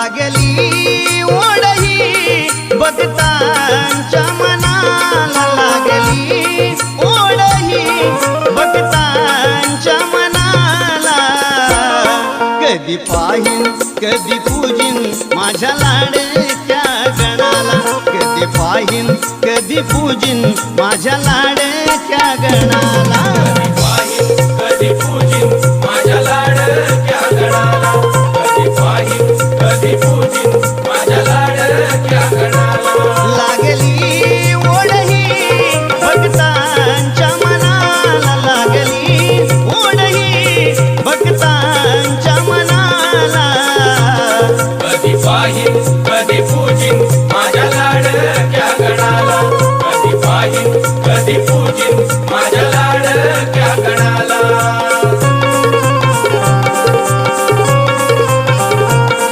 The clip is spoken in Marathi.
लागली ओढही भक्तांच्या मनाला, लागली ओढही भक्तांच्या मनाला. कधी पाहीन कधी पूजिन माझ्या लाडक्या गणाला, कधी पाहीन कधी पूजिन माझ्या लाडक्या गणाला. कधी पूजिन माझ्या लाडक्या गणाला, कधी पाहीन कधी पूजिन माझ्या लाडक्या गणाला. लागली ओढही भक्तांच्या मनाला, लागली ओढही भक्तांच्या मनाला. कधी पाहीन